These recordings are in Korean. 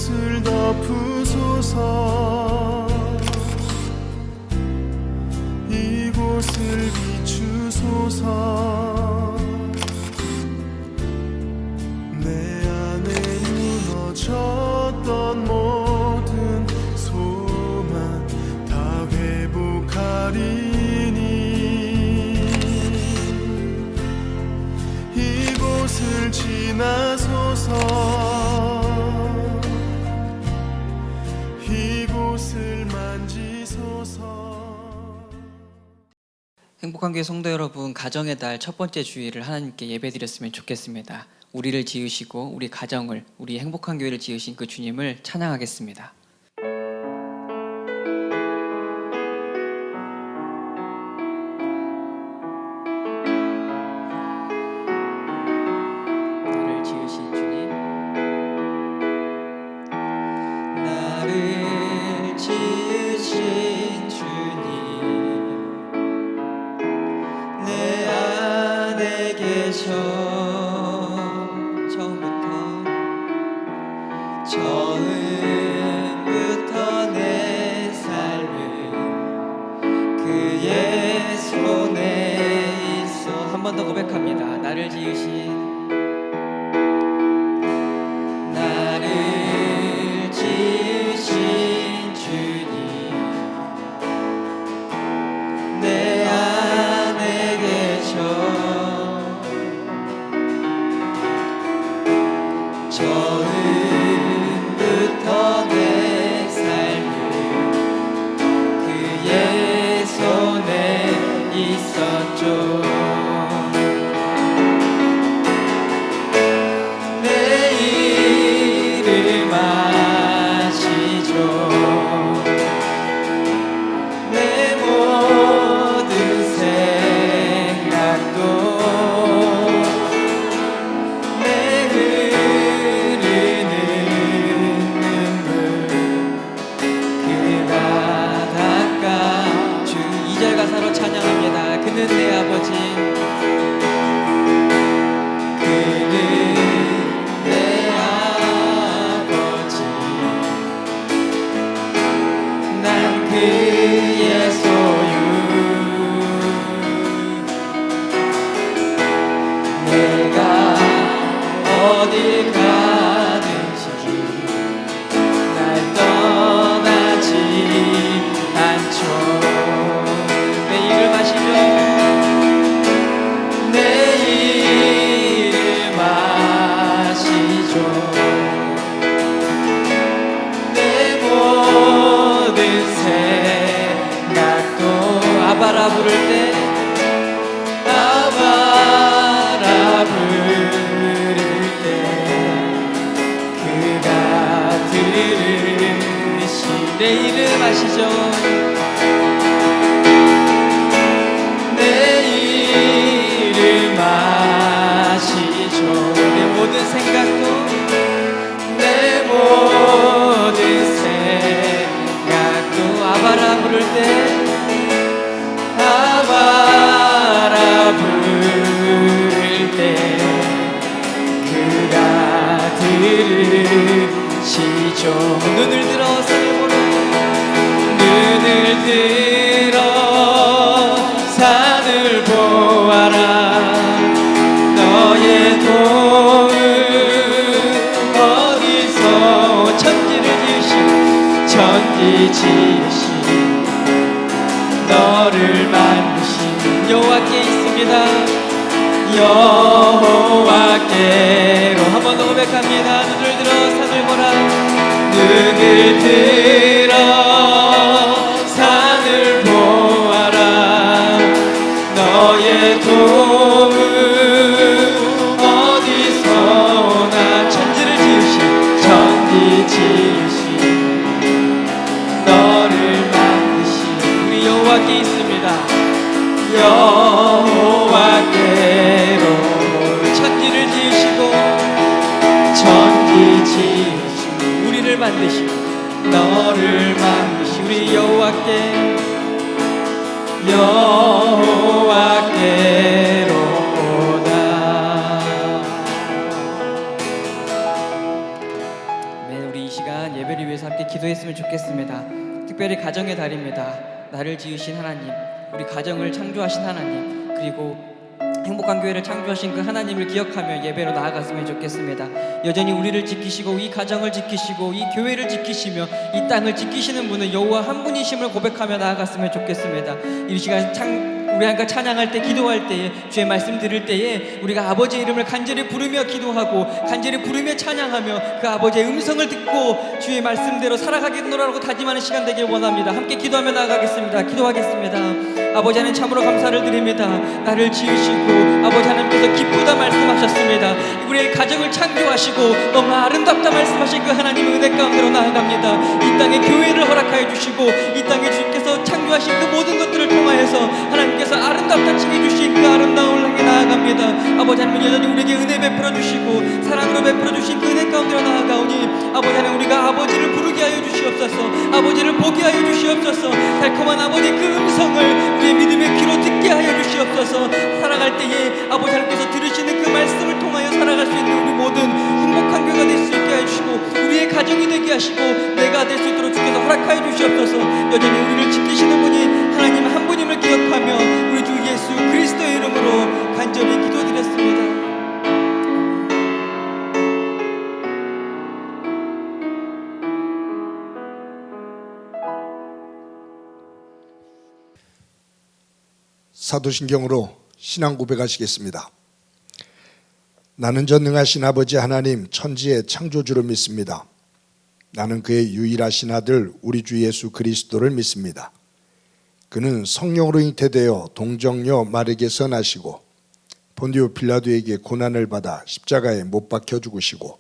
이곳을 덮으소서. 이곳을 비추소서. 내 안에 무너졌던 모든 소망 다 회복하리니 이곳을 지나소서. 이곳을 만지소서. 행복한 교회 성도 여러분, 가정의 달 첫 번째 주일을 하나님께 예배드렸으면 좋겠습니다. 우리를 지으시고 우리 가정을, 우리 행복한 교회를 지으신 그 주님을 찬양하겠습니다. 나를 지으신 주님, 나를 지으신 주님, 내 안에 계셔. 처음부터 내 삶은 그의 손에 있어. 한 번 더 고백합니다. 나를 지으신 주님, 내 안에 계셔. 처음부터 내 삶은 그의 손에 있었죠. 내 이름 아시죠. 내 모든 생각도 내 흐르는 눈물 그가 닦아 주. 2절 가사로 찬양합니다. 그는 내 아버지, 그는 내 아버지, 난 그의 소유. 내가 어딜 가든지 날 떠나지 않죠. 내 이름 아시죠? 내 이름 아시죠. 내 모든 생각도 아바라 부를 때, 아바라 부를 때 그가 들으시. 내 이름 아시죠? 내 이름 아시죠. 내 모든 생각도, 내 모든 생각도 아바라 부를 때, 아바라 부를 때 그가 들으시죠. 눈을 들어 산을 보라. 눈을 들어 산을 보아라. 너의 도움 어디서. 천지를 지으신, 천지 지으신 너를 만드신 여호와께 있습니다. 여호와께로. 한 번 더 고백합니다. 눈을 들어 산을 보라. 눈을 들어 산을 보아라. 너의 도움 어디서 나. 천지를 지으신, 천지 지으신 너를 만드신 우리 여호와께 있습니다. 여호와께로. 천지를 지으시고 천지 지으시고 우리를 만드시고 너를 만드신 우리 여호와께, 여호와께로다. 우리 이 시간 기도했으면 좋겠습니다. 특별히 가정의 달입니다. 나를 지으신 하나님, 우리 가정을 창조하신 하나님, 그리고 행복한 교회를 창조하신 그 하나님을 기억하며 예배로 나아갔으면 좋겠습니다. 여전히 우리를 지키시고 이 가정을 지키시고 이 교회를 지키시며 이 땅을 지키시는 분은 여호와 한 분이심을 고백하며 나아갔으면 좋겠습니다. 이 시간 우리 함께 찬양할 때, 기도할 때에, 주의 말씀 들을 때에 우리가 아버지의 이름을 간절히 부르며 기도하고 간절히 부르며 찬양하며 그 아버지의 음성을 듣고 주의 말씀대로 살아가겠노라고 다짐하는 시간 되길 원합니다. 함께 기도하며 나아가겠습니다. 기도하겠습니다. 아버지 하나님, 참으로 감사를 드립니다. 나를 지으시고 아버지 하나님께서 기쁘다 말씀하셨습니다. 우리의 가정을 창조하시고 너무 아름답다 말씀하신 그 하나님의 은혜 가운데로 나아갑니다. 이 땅에 교회를 허락하여 주시고 이 땅에 주께서 창조하신 그 모든 것들을 통하여서 하나님께서 아름답다 칭해주신 그 아름다움을 향해 나아갑니다. 아버지 하나님, 여전히 우리에게 은혜 베풀어 주시고 사랑으로 베풀어 주신 그 은혜 가운데로 나아가오니 아버지 하나님, 우리가 아버지를 부르게 하여 주시옵소서. 아버지를 보게 하여 주시옵소서. 달콤한 아버지 그 음성을 우리의 믿음의 귀로 듣게 하여 주시옵소서. 살아갈 때에 아버지 하나님께서 들으시는 그 말씀을 통하여 살아갈 수 있는 우리 모든 행복한 교회가 될 수 있게 하시고 우리의 가정이 되게 하시고 내가 될 수 있도록 주께서 허락하여 주시옵소서. 여전히 우리를 지키시는 분이 하나님 한 분임을 기억하며 우리 주 예수 그리스도의 이름으로 간절히 기도드렸습니다. 사도신경으로 신앙 고백하시겠습니다. 나는 전능하신 아버지 하나님 천지의 창조주를 믿습니다. 나는 그의 유일하신 아들 우리 주 예수 그리스도를 믿습니다. 그는 성령으로 잉태되어 동정녀 마리아에게서 나시고 본디오 빌라도에게 고난을 받아 십자가에 못 박혀 죽으시고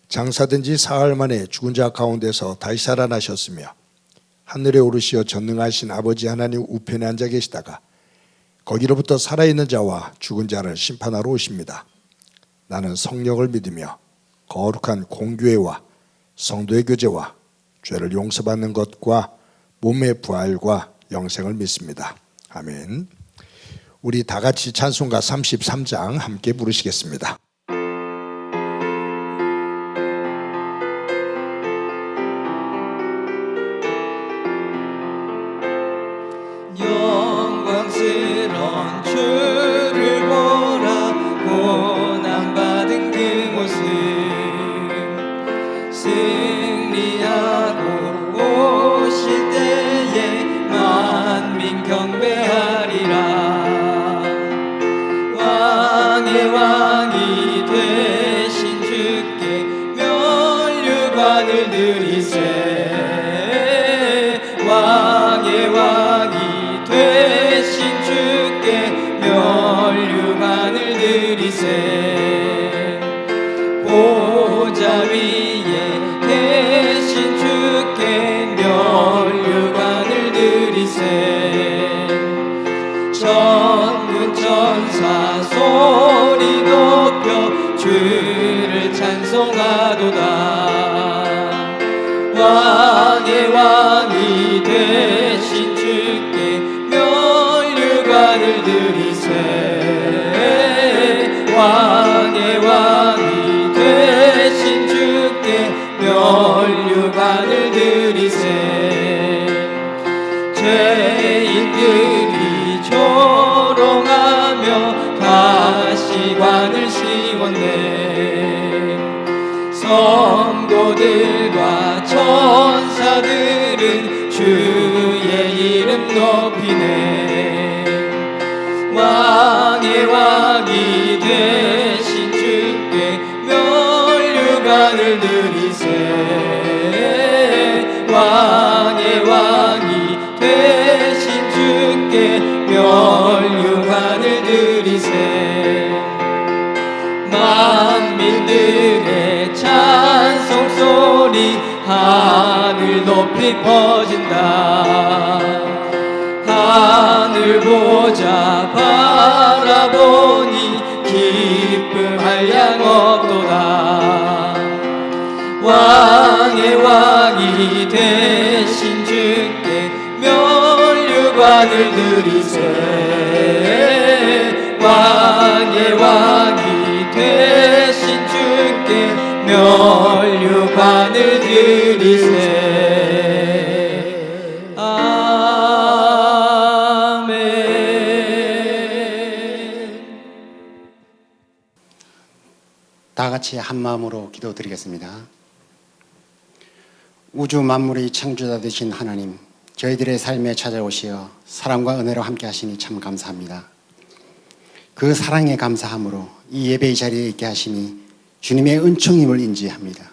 장사된 지 사흘 만에 죽은 자 가운데서 다시 살아나셨으며 하늘에 오르시어 전능하신 아버지 하나님 우편에 앉아 계시다가 거기로부터 살아있는 자와 죽은 자를 심판하러 오십니다. 나는 성령을 믿으며 거룩한 공교회와 성도의 교제와 죄를 용서받는 것과 몸의 부활과 영생을 믿습니다. 아멘. 우리 다 같이 찬송가 33장 함께 부르시겠습니다. 영광스러운 주를 보라. 고난받은 그 모습 승리하고 오실 때에 만민 경배하리라. 왕의 왕이 되신 주께 면류관을 드리세. 왕의 왕이 되신 주께 면류관을 드리세. 보좌 위에 계신 주께 면류관을 드리세. 전군 천사 소리 높여 주를 찬송하도다. 왕의 왕이 되신 주께 면류관을 드리세. 왕의 왕이 되신 주께 면류관을 드리세. 죄인들이 조롱하며 가시관을 씌웠네. 성도들과 천사들은 주의 이름 높이네. 왕의 왕이 되신 주께 면류관을 드리세. 왕의 왕이 되신 주께 면류관을 드리세. 만민들의 찬송 소리 하늘 높이 퍼진다. 하늘 보자 바라보니 기쁨할 양 없도다. 왕의 왕이 되신 주께 면류관을 드리세. 왕의 왕이 되신 주께 면류관을 드리세. 다 같이 한 마음으로 기도드리겠습니다. 우주 만물의 창조자 되신 하나님, 저희들의 삶에 찾아오시어 사랑과 은혜로 함께 하시니 참 감사합니다. 그 사랑에 감사함으로 이 예배의 자리에 있게 하시니 주님의 은총임을 인지합니다.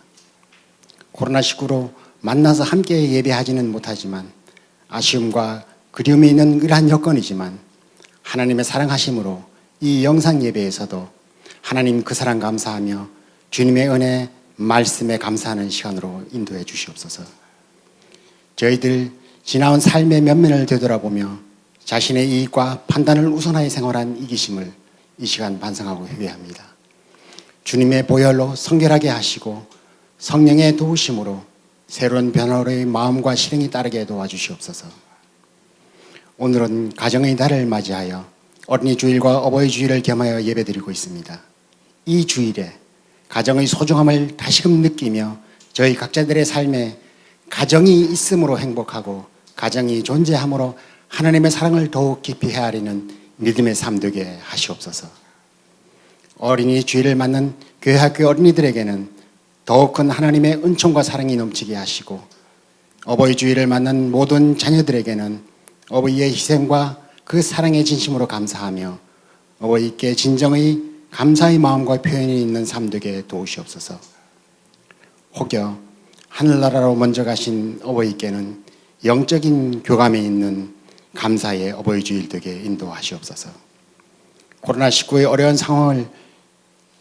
코로나19로 만나서 함께 예배하지는 못하지만 아쉬움과 그리움이 있는 그러한 여건이지만 하나님의 사랑하심으로 이 영상 예배에서도 하나님 그 사랑 감사하며 주님의 은혜 말씀에 감사하는 시간으로 인도해 주시옵소서. 저희들 지나온 삶의 면면을 되돌아보며 자신의 이익과 판단을 우선하여 생활한 이기심을 이 시간 반성하고 회개합니다. 주님의 보혈로 성결하게 하시고 성령의 도우심으로 새로운 변화로의 마음과 실행이 따르게 도와주시옵소서. 오늘은 가정의 달을 맞이하여 어린이 주일과 어버이 주일을 겸하여 예배드리고 있습니다. 이 주일에 가정의 소중함을 다시금 느끼며 저희 각자들의 삶에 가정이 있음으로 행복하고 가정이 존재함으로 하나님의 사랑을 더욱 깊이 헤아리는 믿음의 삶 되게 하시옵소서. 어린이 주일을 맞는 교회 학교 어린이들에게는 더욱 큰 하나님의 은총과 사랑이 넘치게 하시고 어버이 주일을 맞는 모든 자녀들에게는 어버이의 희생과 그 사랑의 진심으로 감사하며 어버이께 진정의 감사의 마음과 표현이 있는 삶 되게 도우시옵소서. 혹여 하늘나라로 먼저 가신 어버이께는 영적인 교감에 있는 감사의 어버이 주일 되게 인도하시옵소서. 코로나19의 어려운 상황을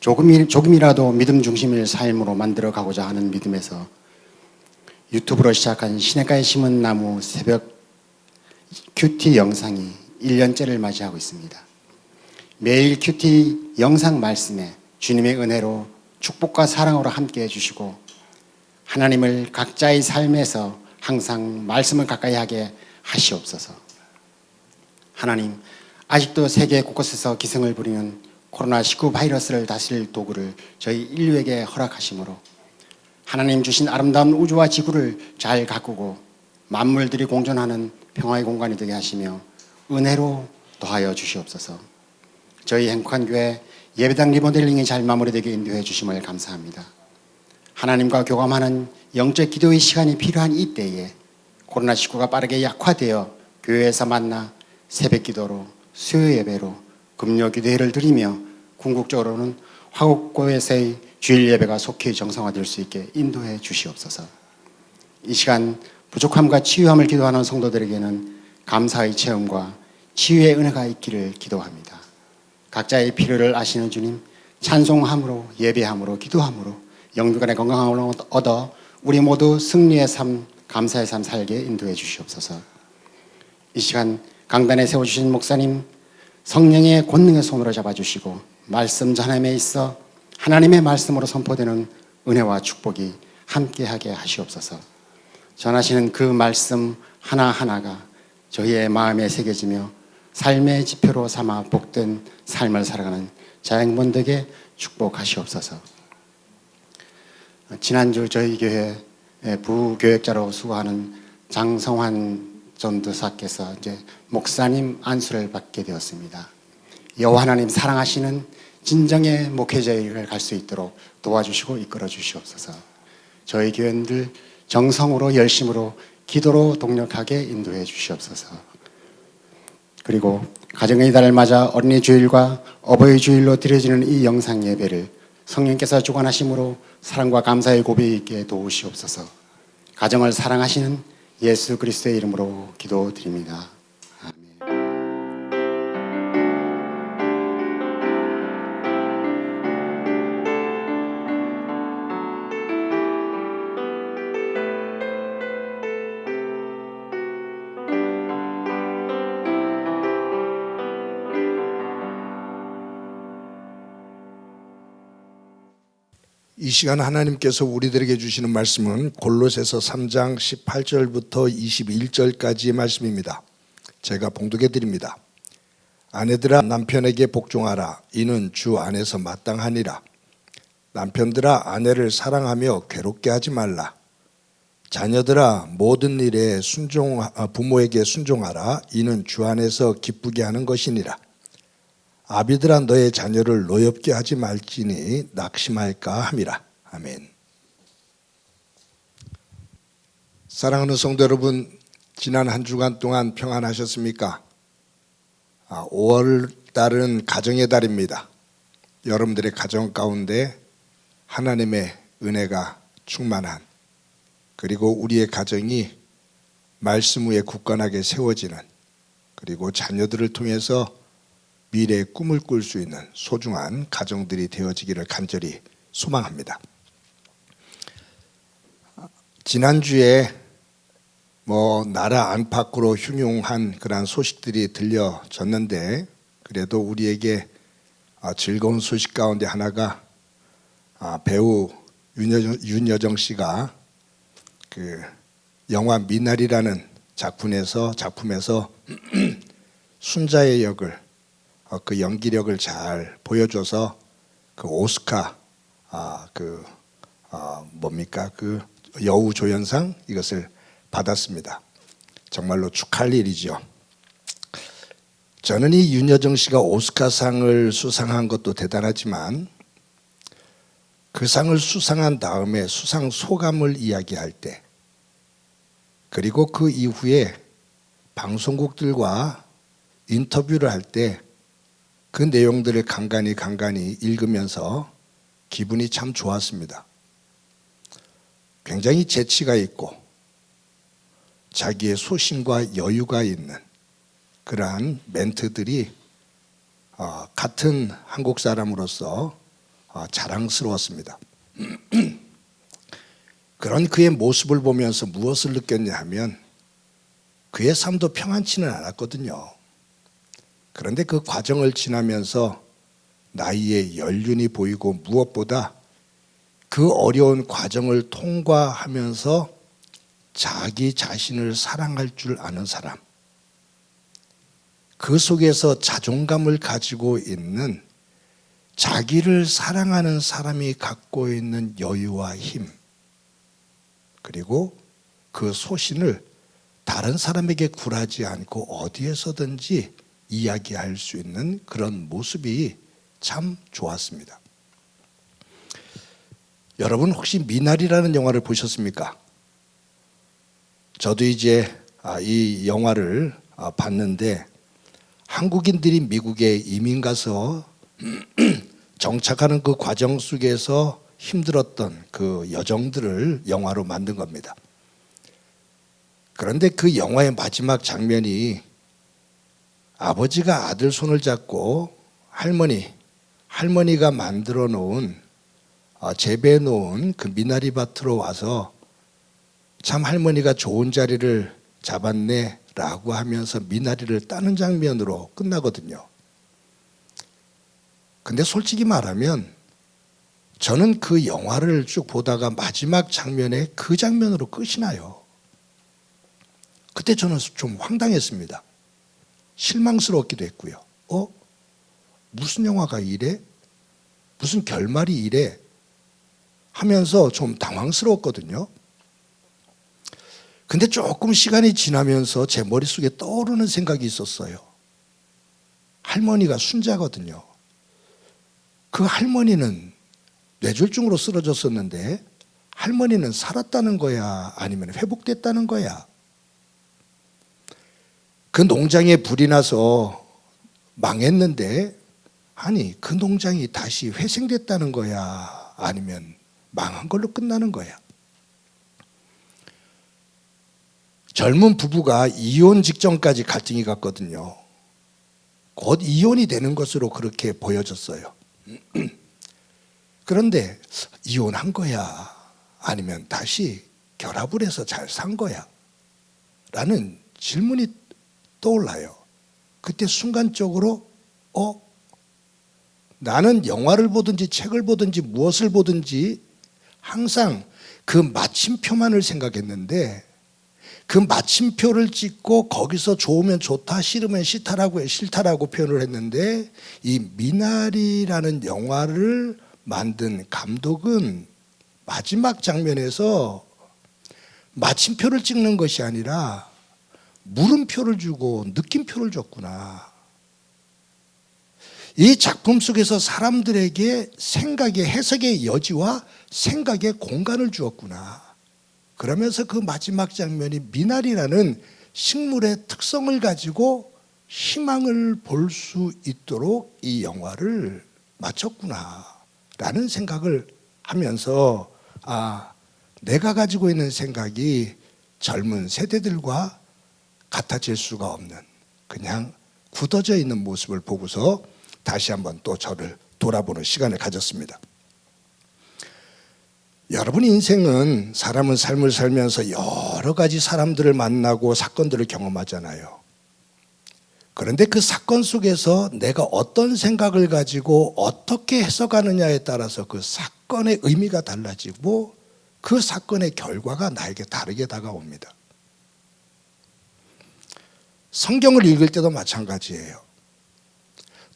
조금이라도 믿음 중심의 삶으로 만들어 가고자 하는 믿음에서 유튜브로 시작한 시냇가에 심은 나무 새벽 큐티 영상이 1년째를 맞이하고 있습니다. 매일 큐티 영상 말씀에 주님의 은혜로 축복과 사랑으로 함께 해주시고 하나님을 각자의 삶에서 항상 말씀을 가까이 하게 하시옵소서. 하나님, 아직도 세계 곳곳에서 기승을 부리는 코로나19 바이러스를 다스릴 도구를 저희 인류에게 허락하심으로 하나님 주신 아름다운 우주와 지구를 잘 가꾸고 만물들이 공존하는 평화의 공간이 되게 하시며 은혜로 더하여 주시옵소서. 저희 행복한 교회 예배당 리모델링이 잘 마무리되게 인도해 주심을 감사합니다. 하나님과 교감하는 영적 기도의 시간이 필요한 이때에 코로나19가 빠르게 약화되어 교회에서 만나 새벽 기도로 수요 예배로 금요 기도회를 드리며 궁극적으로는 화곡교회에서의 주일 예배가 속히 정상화될 수 있게 인도해 주시옵소서. 이 시간 부족함과 치유함을 기도하는 성도들에게는 감사의 체험과 치유의 은혜가 있기를 기도합니다. 각자의 필요를 아시는 주님, 찬송함으로 예배함으로 기도함으로 영육간의 건강함을 얻어 우리 모두 승리의 삶, 감사의 삶 살게 인도해 주시옵소서. 이 시간 강단에 세워주신 목사님, 성령의 권능의 손으로 잡아주시고 말씀 전함에 있어 하나님의 말씀으로 선포되는 은혜와 축복이 함께하게 하시옵소서. 전하시는 그 말씀 하나하나가 저희의 마음에 새겨지며 삶의 지표로 삼아 복된 삶을 살아가는 자양분들에게 축복하시옵소서. 지난주 저희 교회 부교역자로 수고하는 장성환 전도사께서 이제 목사님 안수를 받게 되었습니다. 여호와 하나님 사랑하시는 진정의 목회자의 일을 갈 수 있도록 도와주시고 이끌어 주시옵소서. 저희 교회들 정성으로 열심으로 기도로 동력하게 인도해 주시옵소서. 그리고 가정의 달을 맞아 어린이 주일과 어버이 주일로 드려지는 이 영상 예배를 성령께서 주관하심으로 사랑과 감사의 고백이 있게 도우시옵소서. 가정을 사랑하시는 예수 그리스도의 이름으로 기도드립니다. 아멘. 이 시간 하나님께서 우리들에게 주시는 말씀은 골로새서 3장 18절부터 21절까지의 말씀입니다. 제가 봉독해 드립니다. 아내들아 남편에게 복종하라. 이는 주 안에서 마땅하니라. 남편들아 아내를 사랑하며 괴롭게 하지 말라. 자녀들아 모든 일에 부모에게 순종하라. 이는 주 안에서 기쁘게 하는 것이니라. 아비들아 너의 자녀를 노엽게 하지 말지니 낙심할까 함이라. 아멘. 사랑하는 성도 여러분, 지난 한 주간 동안 평안하셨습니까? 5월 달은 가정의 달입니다. 여러분들의 가정 가운데 하나님의 은혜가 충만한, 그리고 우리의 가정이 말씀 위에 굳건하게 세워지는, 그리고 자녀들을 통해서 미래의 꿈을 꿀 수 있는 소중한 가정들이 되어지기를 간절히 소망합니다. 지난주에 나라 안팎으로 흉흉한 그러한 소식들이 들려졌는데, 그래도 우리에게 즐거운 소식 가운데 하나가 배우 윤여정 씨가 그 영화 미나리라는 작품에서 순자의 역을 그 연기력을 잘 보여줘서 그 오스카 그 여우 조연상 이것을 받았습니다. 정말로 축하할 일이죠. 저는 이 윤여정 씨가 오스카상을 수상한 것도 대단하지만 그 상을 수상한 다음에 수상 소감을 이야기할 때, 그리고 그 이후에 방송국들과 인터뷰를 할 때 그 내용들을 간간히 읽으면서 기분이 참 좋았습니다. 굉장히 재치가 있고 자기의 소신과 여유가 있는 그러한 멘트들이 같은 한국 사람으로서 자랑스러웠습니다. 그런 그의 모습을 보면서 무엇을 느꼈냐 하면 그의 삶도 평안치는 않았거든요. 그런데 그 과정을 지나면서 나이의 연륜이 보이고, 무엇보다 그 어려운 과정을 통과하면서 자기 자신을 사랑할 줄 아는 사람, 그 속에서 자존감을 가지고 있는, 자기를 사랑하는 사람이 갖고 있는 여유와 힘, 그리고 그 소신을 다른 사람에게 굴하지 않고 어디에서든지 이야기할 수 있는 그런 모습이 참 좋았습니다. 여러분 혹시 미나리라는 영화를 보셨습니까? 저도 이제 이 영화를 봤는데, 한국인들이 미국에 이민 가서 정착하는 그 과정 속에서 힘들었던 그 여정들을 영화로 만든 겁니다. 그런데 그 영화의 마지막 장면이 아버지가 아들 손을 잡고 할머니가 만들어 놓은 재배해 놓은 그 미나리 밭으로 와서 참 할머니가 좋은 자리를 잡았네 라고 하면서 미나리를 따는 장면으로 끝나거든요. 근데 솔직히 말하면 저는 그 영화를 쭉 보다가 마지막 장면에 그 장면으로 끝이 나요. 그때 저는 좀 황당했습니다. 실망스럽기도 했고요. 무슨 영화가 이래? 무슨 결말이 이래? 하면서 좀 당황스러웠거든요. 근데 조금 시간이 지나면서 제 머릿속에 떠오르는 생각이 있었어요. 할머니가 순자거든요. 그 할머니는 뇌졸중으로 쓰러졌었는데 할머니는 살았다는 거야? 아니면 회복됐다는 거야? 그 농장에 불이 나서 망했는데, 아니 그 농장이 다시 회생됐다는 거야? 아니면 망한 걸로 끝나는 거야? 젊은 부부가 이혼 직전까지 갈등이 갔거든요. 곧 이혼이 되는 것으로 그렇게 보여졌어요. 그런데 이혼한 거야? 아니면 다시 결합을 해서 잘 산 거야? 라는 질문이 떠올라요. 그때 순간적으로 나는 영화를 보든지 책을 보든지 무엇을 보든지 항상 그 마침표만을 생각했는데, 그 마침표를 찍고 거기서 좋으면 좋다, 싫으면 싫다라고 표현을 했는데, 이 미나리라는 영화를 만든 감독은 마지막 장면에서 마침표를 찍는 것이 아니라 물음표를 주고 느낌표를 줬구나. 이 작품 속에서 사람들에게 생각의 해석의 여지와 생각의 공간을 주었구나. 그러면서 그 마지막 장면이 미나리라는 식물의 특성을 가지고 희망을 볼 수 있도록 이 영화를 마쳤구나 라는 생각을 하면서 내가 가지고 있는 생각이 젊은 세대들과 같아질 수가 없는 그냥 굳어져 있는 모습을 보고서 다시 한번 또 저를 돌아보는 시간을 가졌습니다. 여러분 인생은 사람은 삶을 살면서 여러 가지 사람들을 만나고 사건들을 경험하잖아요. 그런데 그 사건 속에서 내가 어떤 생각을 가지고 어떻게 해석하느냐에 따라서 그 사건의 의미가 달라지고 그 사건의 결과가 나에게 다르게 다가옵니다. 성경을 읽을 때도 마찬가지예요.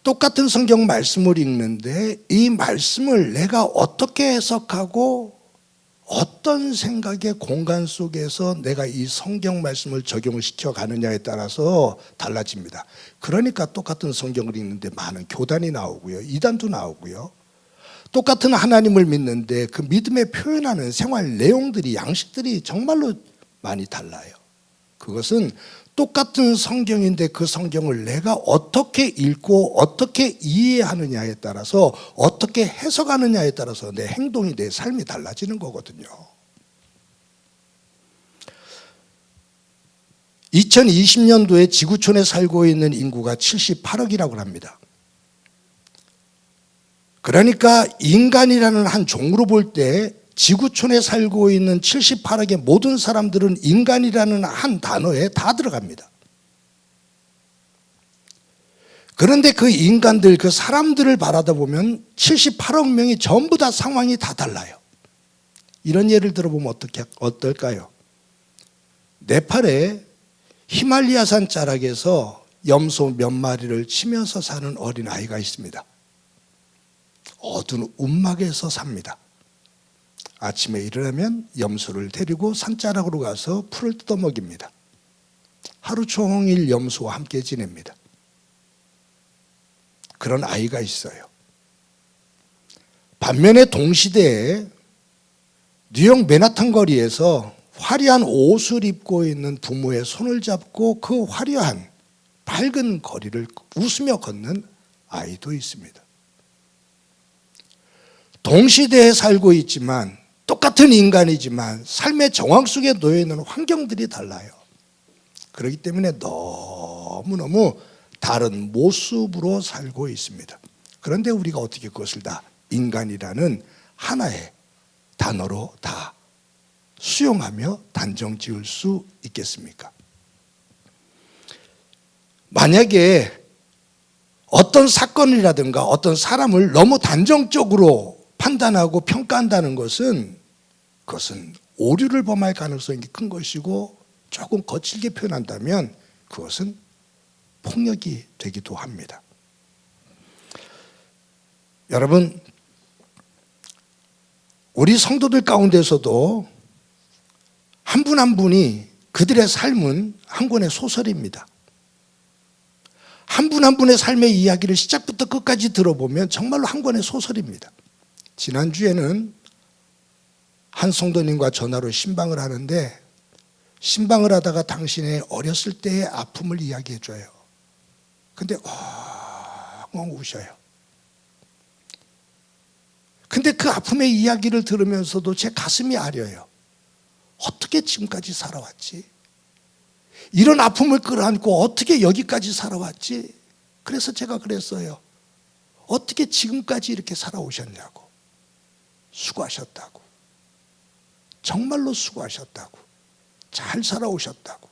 똑같은 성경 말씀을 읽는데 이 말씀을 내가 어떻게 해석하고 어떤 생각의 공간 속에서 내가 이 성경 말씀을 적용을 시켜가느냐에 따라서 달라집니다. 그러니까 똑같은 성경을 읽는데 많은 교단이 나오고요, 이단도 나오고요. 똑같은 하나님을 믿는데 그 믿음에 표현하는 생활 내용들이, 양식들이 정말로 많이 달라요. 그것은 똑같은 성경인데 그 성경을 내가 어떻게 읽고 어떻게 이해하느냐에 따라서, 어떻게 해석하느냐에 따라서 내 행동이, 내 삶이 달라지는 거거든요. 2020년도에 지구촌에 살고 있는 인구가 78억이라고 합니다. 그러니까 인간이라는 한 종으로 볼 때 지구촌에 살고 있는 78억의 모든 사람들은 인간이라는 한 단어에 다 들어갑니다. 그런데 그 인간들, 그 사람들을 바라다 보면 78억 명이 전부 다 상황이 다 달라요. 이런 예를 들어보면 어떨까요? 네팔의 히말리아산 자락에서 염소 몇 마리를 치면서 사는 어린아이가 있습니다. 어두운 움막에서 삽니다. 아침에 일어나면 염소를 데리고 산자락으로 가서 풀을 뜯어 먹입니다. 하루 종일 염소와 함께 지냅니다. 그런 아이가 있어요. 반면에 동시대에 뉴욕 맨하탄 거리에서 화려한 옷을 입고 있는 부모의 손을 잡고 그 화려한 밝은 거리를 웃으며 걷는 아이도 있습니다. 동시대에 살고 있지만 똑같은 인간이지만 삶의 정황 속에 놓여 있는 환경들이 달라요. 그렇기 때문에 너무너무 다른 모습으로 살고 있습니다. 그런데 우리가 어떻게 그것을 다 인간이라는 하나의 단어로 다 수용하며 단정 지을 수 있겠습니까? 만약에 어떤 사건이라든가 어떤 사람을 너무 단정적으로 판단하고 평가한다는 것은 그것은 오류를 범할 가능성이 큰 것이고, 조금 거칠게 표현한다면 그것은 폭력이 되기도 합니다. 여러분, 우리 성도들 가운데서도 한 분 한 분이 그들의 삶은 한 권의 소설입니다. 한 분 한 분의 삶의 이야기를 시작부터 끝까지 들어보면 정말로 한 권의 소설입니다. 지난주에는 한 성도님과 전화로 신방을 하는데, 신방을 하다가 당신의 어렸을 때의 아픔을 이야기해 줘요. 근데 엉엉 우셔요. 근데 그 아픔의 이야기를 들으면서도 제 가슴이 아려요. 어떻게 지금까지 살아왔지? 이런 아픔을 끌어안고 어떻게 여기까지 살아왔지? 그래서 제가 그랬어요. 어떻게 지금까지 이렇게 살아오셨냐고. 수고하셨다고. 정말로 수고하셨다고. 잘 살아오셨다고.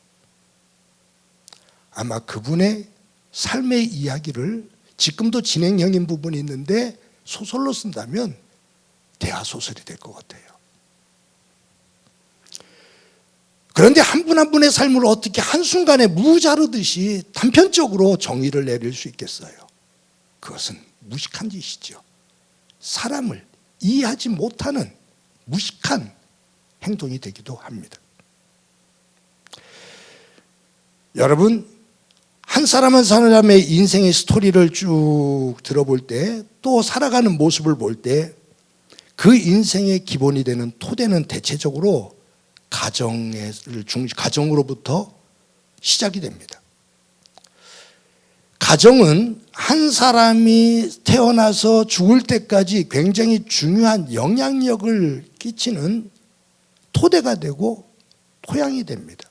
아마 그분의 삶의 이야기를 지금도 진행형인 부분이 있는데 소설로 쓴다면 대하소설이 될 것 같아요. 그런데 한 분 한 분의 삶을 어떻게 한순간에 무자르듯이 단편적으로 정의를 내릴 수 있겠어요? 그것은 무식한 짓이죠. 사람을 이해하지 못하는 무식한 행동이 되기도 합니다. 여러분, 한 사람 한 사람의 인생의 스토리를 쭉 들어볼 때, 또 살아가는 모습을 볼 때 그 인생의 기본이 되는 토대는 대체적으로 가정으로부터 시작이 됩니다. 가정은 한 사람이 태어나서 죽을 때까지 굉장히 중요한 영향력을 끼치는 토대가 되고 토양이 됩니다.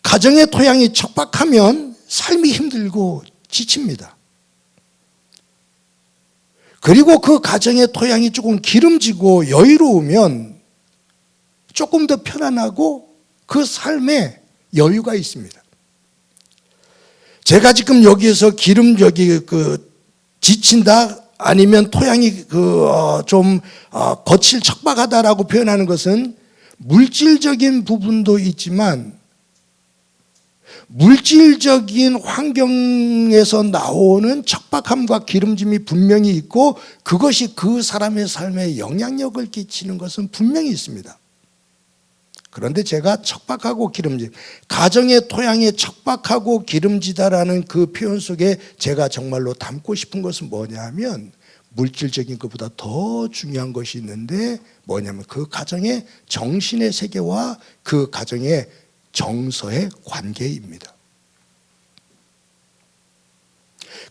가정의 토양이 척박하면 삶이 힘들고 지칩니다. 그리고 그 가정의 토양이 조금 기름지고 여유로우면 조금 더 편안하고 그 삶에 여유가 있습니다. 제가 지금 여기에서 지친다 아니면 토양이 좀 거칠 척박하다라고 표현하는 것은 물질적인 부분도 있지만 물질적인 환경에서 나오는 척박함과 기름짐이 분명히 있고 그것이 그 사람의 삶에 영향력을 끼치는 것은 분명히 있습니다. 그런데 제가 척박하고 기름짐, 가정의 토양이 척박하고 기름지다라는 그 표현 속에 제가 정말로 담고 싶은 것은 뭐냐 하면 물질적인 것보다 더 중요한 것이 있는데 뭐냐면 그 가정의 정신의 세계와 그 가정의 정서의 관계입니다.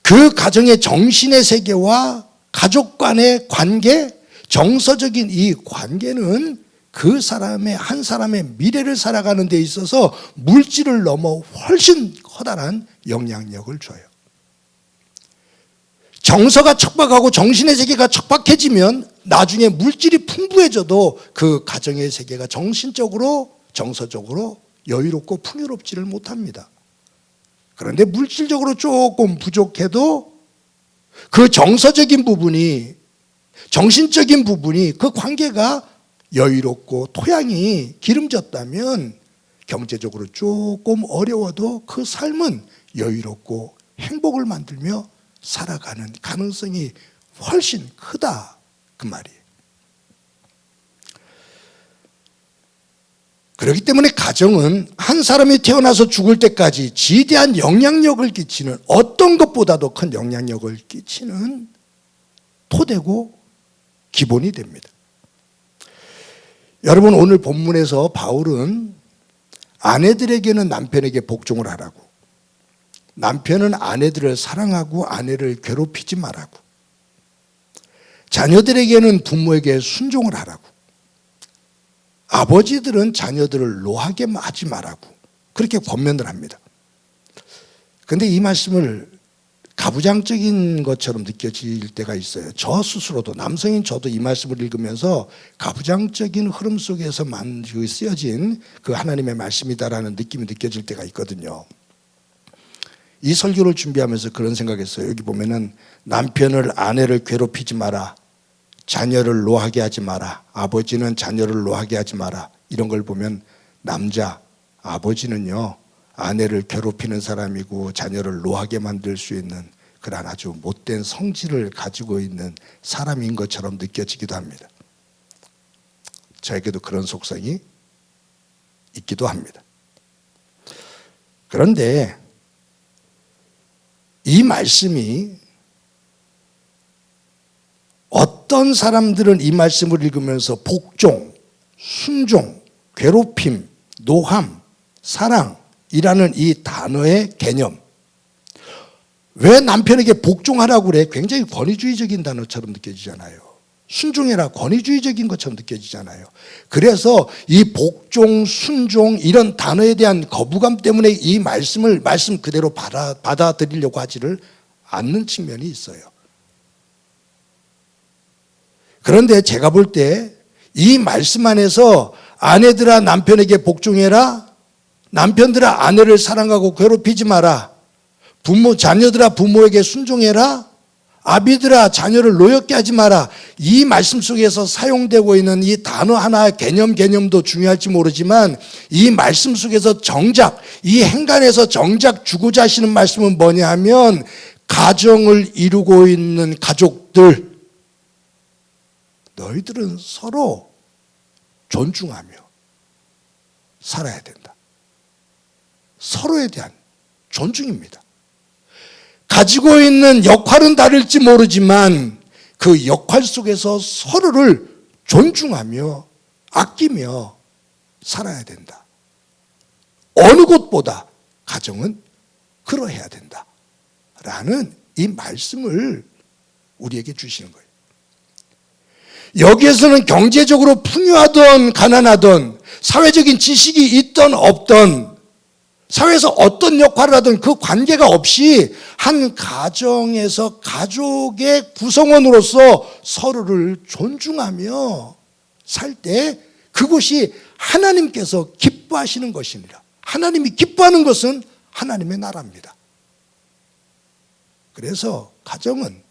그 가정의 정신의 세계와 가족 간의 관계, 정서적인 이 관계는 그 사람의 한 사람의 미래를 살아가는 데 있어서 물질을 넘어 훨씬 커다란 영향력을 줘요. 정서가 척박하고 정신의 세계가 척박해지면 나중에 물질이 풍부해져도 그 가정의 세계가 정신적으로 정서적으로 여유롭고 풍요롭지를 못합니다. 그런데 물질적으로 조금 부족해도 그 정서적인 부분이, 정신적인 부분이, 그 관계가 여유롭고 토양이 기름졌다면 경제적으로 조금 어려워도 그 삶은 여유롭고 행복을 만들며 살아가는 가능성이 훨씬 크다, 그 말이에요. 그렇기 때문에 가정은 한 사람이 태어나서 죽을 때까지 지대한 영향력을 끼치는, 어떤 것보다도 큰 영향력을 끼치는 토대고 기본이 됩니다. 여러분, 오늘 본문에서 바울은 아내들에게는 남편에게 복종을 하라고, 남편은 아내들을 사랑하고 아내를 괴롭히지 말라고, 자녀들에게는 부모에게 순종을 하라고, 아버지들은 자녀들을 노하게 하지 말라고 그렇게 권면을 합니다. 그런데 이 말씀을 가부장적인 것처럼 느껴질 때가 있어요. 저 스스로도, 남성인 저도 이 말씀을 읽으면서 가부장적인 흐름 속에서 쓰여진 그 하나님의 말씀이다라는 느낌이 느껴질 때가 있거든요. 이 설교를 준비하면서 그런 생각했어요. 여기 보면은 남편을 아내를 괴롭히지 마라, 자녀를 노하게 하지 마라, 아버지는 자녀를 노하게 하지 마라, 이런 걸 보면 남자, 아버지는요 아내를 괴롭히는 사람이고 자녀를 노하게 만들 수 있는 그런 아주 못된 성질을 가지고 있는 사람인 것처럼 느껴지기도 합니다. 저에게도 그런 속성이 있기도 합니다. 그런데 이 말씀이, 어떤 사람들은 이 말씀을 읽으면서 복종, 순종, 괴롭힘, 노함, 사랑이라는 이 단어의 개념, 왜 남편에게 복종하라고 그래? 굉장히 권위주의적인 단어처럼 느껴지잖아요. 순종해라, 권위주의적인 것처럼 느껴지잖아요. 그래서 이 복종, 순종 이런 단어에 대한 거부감 때문에 이 말씀을 말씀 그대로 받아들이려고 하지를 않는 측면이 있어요. 그런데 제가 볼 때 이 말씀 안에서 아내들아 남편에게 복종해라, 남편들아 아내를 사랑하고 괴롭히지 마라, 자녀들아 부모에게 순종해라, 아비들아 자녀를 노엽게 하지 마라, 이 말씀 속에서 사용되고 있는 이 단어 하나 개념도 중요할지 모르지만 이 말씀 속에서 정작, 이 행간에서 정작 주고자 하시는 말씀은 뭐냐 하면 가정을 이루고 있는 가족들, 너희들은 서로 존중하며 살아야 된다. 서로에 대한 존중입니다. 가지고 있는 역할은 다를지 모르지만 그 역할 속에서 서로를 존중하며 아끼며 살아야 된다. 어느 곳보다 가정은 그러해야 된다. 라는 이 말씀을 우리에게 주시는 거예요. 여기에서는 경제적으로 풍요하던 가난하던 사회적인 지식이 있던 없던 사회에서 어떤 역할을 하든 그 관계가 없이 한 가정에서 가족의 구성원으로서 서로를 존중하며 살 때 그것이 하나님께서 기뻐하시는 것이니라. 하나님이 기뻐하는 것은 하나님의 나라입니다. 그래서 가정은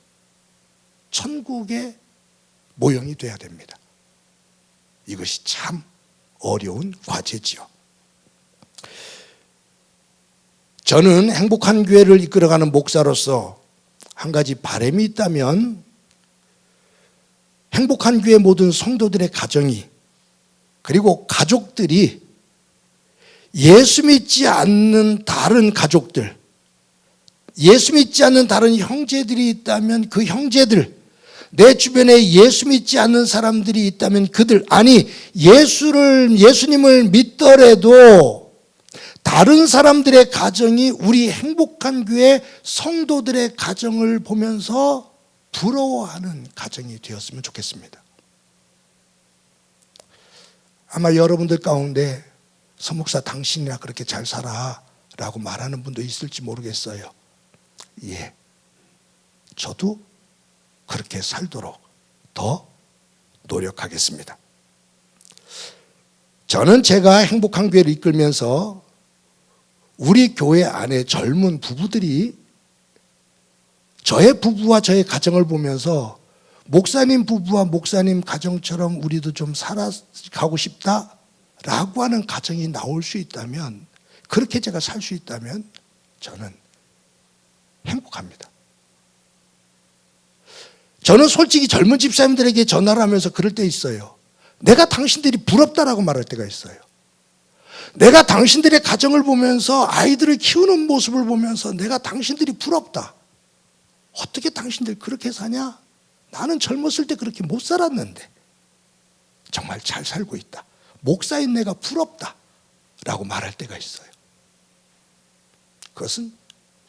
천국의 모형이 되어야 됩니다. 이것이 참 어려운 과제지요. 저는 행복한 교회를 이끌어가는 목사로서 한 가지 바람이 있다면 행복한 교회 모든 성도들의 가정이 그리고 가족들이 예수 믿지 않는 다른 가족들, 예수 믿지 않는 다른 형제들이 있다면 그 형제들, 내 주변에 예수 믿지 않는 사람들이 있다면 그들, 아니 예수님을 믿더라도 다른 사람들의 가정이 우리 행복한 교회 성도들의 가정을 보면서 부러워하는 가정이 되었으면 좋겠습니다. 아마 여러분들 가운데 서목사 당신이나 그렇게 잘 살아 라고 말하는 분도 있을지 모르겠어요. 예, 저도 그렇게 살도록 더 노력하겠습니다. 저는 제가 행복한 교회를 이끌면서 우리 교회 안에 젊은 부부들이 저의 부부와 저의 가정을 보면서 목사님 부부와 목사님 가정처럼 우리도 좀 살아가고 싶다라고 하는 가정이 나올 수 있다면, 그렇게 제가 살 수 있다면 저는 행복합니다. 저는 솔직히 젊은 집사님들에게 전화를 하면서 그럴 때 있어요. 내가 당신들이 부럽다라고 말할 때가 있어요. 내가 당신들의 가정을 보면서 아이들을 키우는 모습을 보면서 내가 당신들이 부럽다. 어떻게 당신들 그렇게 사냐? 나는 젊었을 때 그렇게 못 살았는데 정말 잘 살고 있다. 목사인 내가 부럽다 라고 말할 때가 있어요. 그것은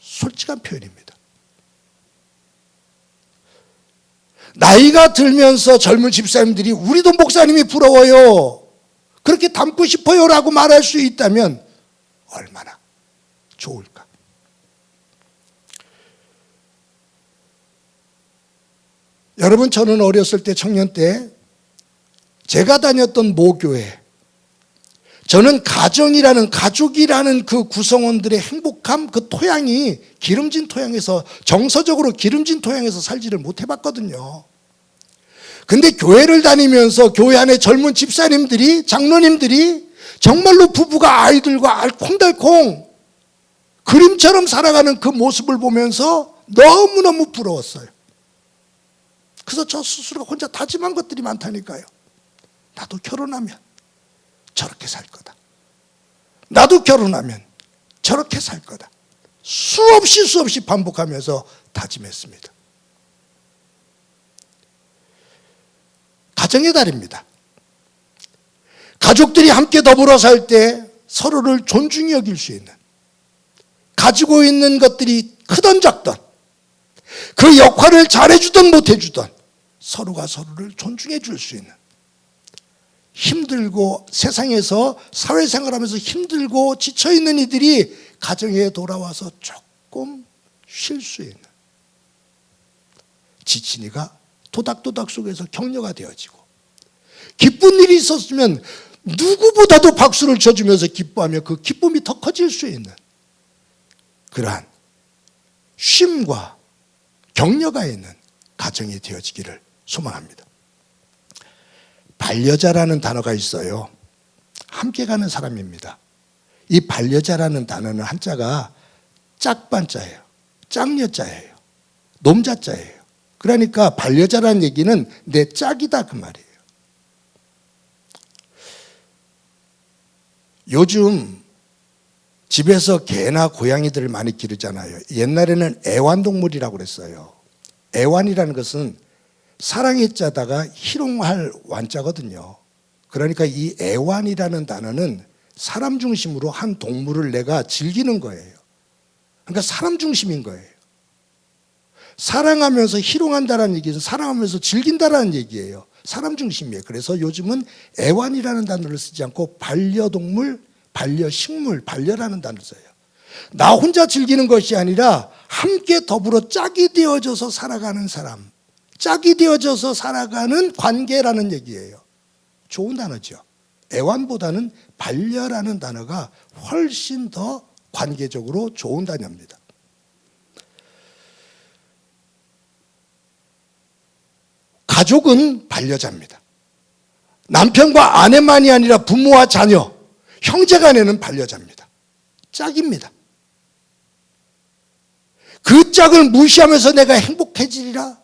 솔직한 표현입니다. 나이가 들면서 젊은 집사님들이 우리도 목사님이 부러워요, 그렇게 닮고 싶어요 라고 말할 수 있다면 얼마나 좋을까. 여러분, 저는 어렸을 때, 청년 때 제가 다녔던 모교회, 저는 가족이라는 그 구성원들의 행복함, 그 토양이 기름진 토양에서, 정서적으로 기름진 토양에서 살지를 못해봤거든요. 근데 교회를 다니면서 교회 안에 젊은 집사님들이, 장로님들이 정말로 부부가 아이들과 알콩달콩 그림처럼 살아가는 그 모습을 보면서 너무너무 부러웠어요. 그래서 저 스스로 혼자 다짐한 것들이 많다니까요. 나도 결혼하면 저렇게 살 거다. 나도 결혼하면 저렇게 살 거다. 수없이 반복하면서 다짐했습니다. 가정의 달입니다. 가족들이 함께 더불어 살 때 서로를 존중히 여길 수 있는, 가지고 있는 것들이 크던 작던, 그 역할을 잘해주던 못해주던 서로가 서로를 존중해 줄 수 있는, 힘들고 세상에서 사회생활하면서 힘들고 지쳐있는 이들이 가정에 돌아와서 조금 쉴 수 있는, 지친 이가 도닥도닥 속에서 격려가 되어지고, 기쁜 일이 있었으면 누구보다도 박수를 쳐주면서 기뻐하며 그 기쁨이 더 커질 수 있는 그러한 쉼과 격려가 있는 가정이 되어지기를 소망합니다. 반려자라는 단어가 있어요. 함께 가는 사람입니다. 이 반려자라는 단어는 한자가 짝반자예요. 짝녀자예요. 놈자자예요. 그러니까 반려자라는 얘기는 내 짝이다 그 말이에요. 요즘 집에서 개나 고양이들을 많이 기르잖아요. 옛날에는 애완동물이라고 그랬어요. 애완이라는 것은 사랑의 자다가 희롱할 완자거든요. 그러니까 이 애완이라는 단어는 사람 중심으로 한 동물을 내가 즐기는 거예요. 그러니까 사람 중심인 거예요. 사랑하면서 희롱한다는 얘기는 사랑하면서 즐긴다는 얘기예요. 사람 중심이에요. 그래서 요즘은 애완이라는 단어를 쓰지 않고 반려동물, 반려식물, 반려라는 단어를 써요. 나 혼자 즐기는 것이 아니라 함께 더불어 짝이 되어져서 살아가는 사람, 짝이 되어져서 살아가는 관계라는 얘기예요. 좋은 단어죠. 애완보다는 반려라는 단어가 훨씬 더 관계적으로 좋은 단어입니다. 가족은 반려자입니다. 남편과 아내만이 아니라 부모와 자녀, 형제간에는 반려자입니다. 짝입니다. 그 짝을 무시하면서 내가 행복해지리라.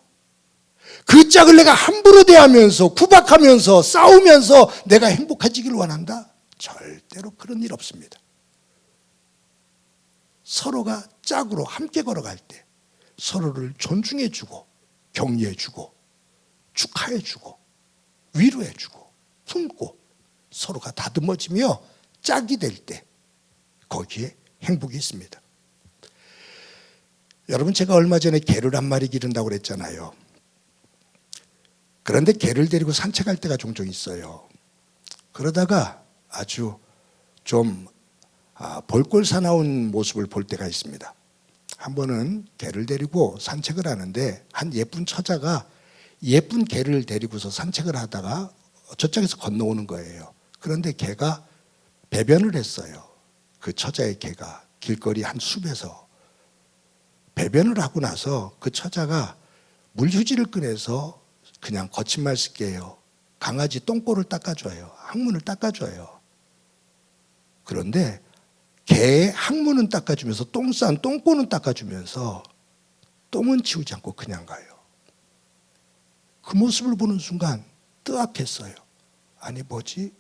그 짝을 내가 함부로 대하면서 구박하면서 싸우면서 내가 행복해지기를 원한다? 절대로 그런 일 없습니다. 서로가 짝으로 함께 걸어갈 때 서로를 존중해주고 격려해주고 축하해주고 위로해주고 품고 서로가 다듬어지며 짝이 될 때 거기에 행복이 있습니다. 여러분, 제가 얼마 전에 개를 한 마리 기른다고 그랬잖아요. 그런데 개를 데리고 산책할 때가 종종 있어요. 그러다가 아주 좀 볼꼴 사나운 모습을 볼 때가 있습니다. 한 번은 개를 데리고 산책을 하는데 한 예쁜 처자가 예쁜 개를 데리고서 산책을 하다가 저쪽에서 건너오는 거예요. 그런데 개가 배변을 했어요. 그 처자의 개가 길거리 한 숲에서 배변을 하고 나서 그 처자가 물휴지를 꺼내서 그냥 거친 말 쓸게요. 강아지 똥꼬를 닦아줘요. 항문을 닦아줘요. 그런데 개의 항문은 닦아주면서 똥 싼 똥꼬는 닦아주면서 똥은 치우지 않고 그냥 가요. 그 모습을 보는 순간 뜨악했어요. 아니 뭐지?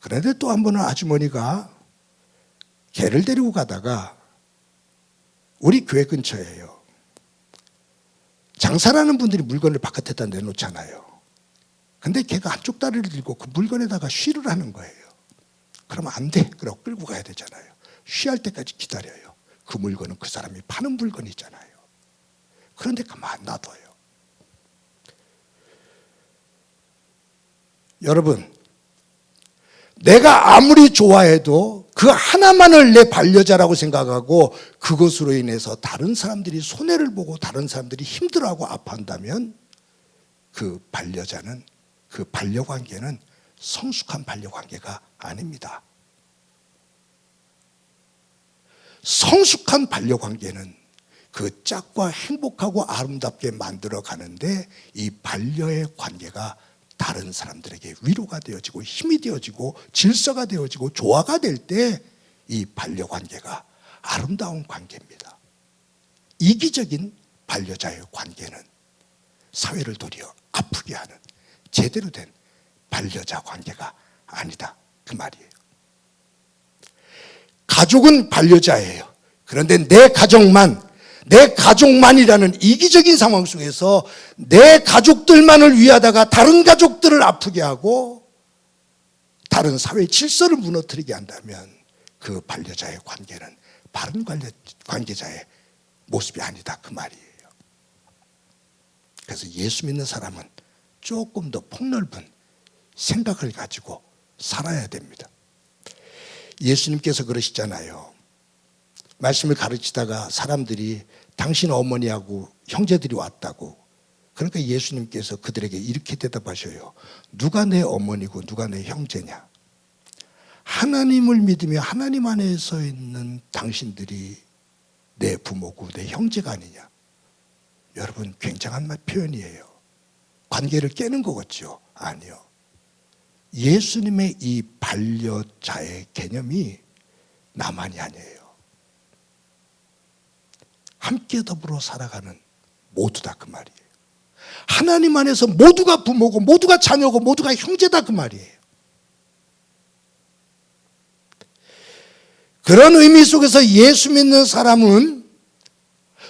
그런데 또 한 번은 아주머니가 개를 데리고 가다가 우리 교회 근처예요. 장사라는 분들이 물건을 바깥에다 내놓잖아요. 근데 걔가 한쪽 다리를 들고 그 물건에다가 쉬를 하는 거예요. 그러면 안 돼. 그러고 끌고 가야 되잖아요. 쉬할 때까지 기다려요. 그 물건은 그 사람이 파는 물건이잖아요. 그런데 가만 놔둬요. 여러분, 내가 아무리 좋아해도 그 하나만을 내 반려자라고 생각하고 그것으로 인해서 다른 사람들이 손해를 보고 다른 사람들이 힘들어하고 아파한다면 그 반려자는, 그 반려관계는 성숙한 반려관계가 아닙니다. 성숙한 반려관계는 그 짝과 행복하고 아름답게 만들어 가는데 이 반려의 관계가 다른 사람들에게 위로가 되어지고 힘이 되어지고 질서가 되어지고 조화가 될 때 이 반려관계가 아름다운 관계입니다. 이기적인 반려자의 관계는 사회를 도리어 아프게 하는 제대로 된 반려자 관계가 아니다, 그 말이에요. 가족은 반려자예요. 그런데 내 가족만이라는 이기적인 상황 속에서 내 가족들만을 위하다가 다른 가족들을 아프게 하고 다른 사회 질서를 무너뜨리게 한다면 그 반려자의 관계는 바른 관계자의 모습이 아니다, 그 말이에요. 그래서 예수 믿는 사람은 조금 더 폭넓은 생각을 가지고 살아야 됩니다. 예수님께서 그러시잖아요. 말씀을 가르치다가 사람들이 당신 어머니하고 형제들이 왔다고. 그러니까 예수님께서 그들에게 이렇게 대답하셔요. 누가 내 어머니고 누가 내 형제냐? 하나님을 믿으며 하나님 안에 서 있는 당신들이 내 부모고 내 형제가 아니냐? 여러분, 굉장한 표현이에요. 관계를 깨는 거겠죠? 아니요. 예수님의 이 반려자의 개념이 나만이 아니에요. 함께 더불어 살아가는 모두다, 그 말이에요. 하나님 안에서 모두가 부모고 모두가 자녀고 모두가 형제다, 그 말이에요. 그런 의미 속에서 예수 믿는 사람은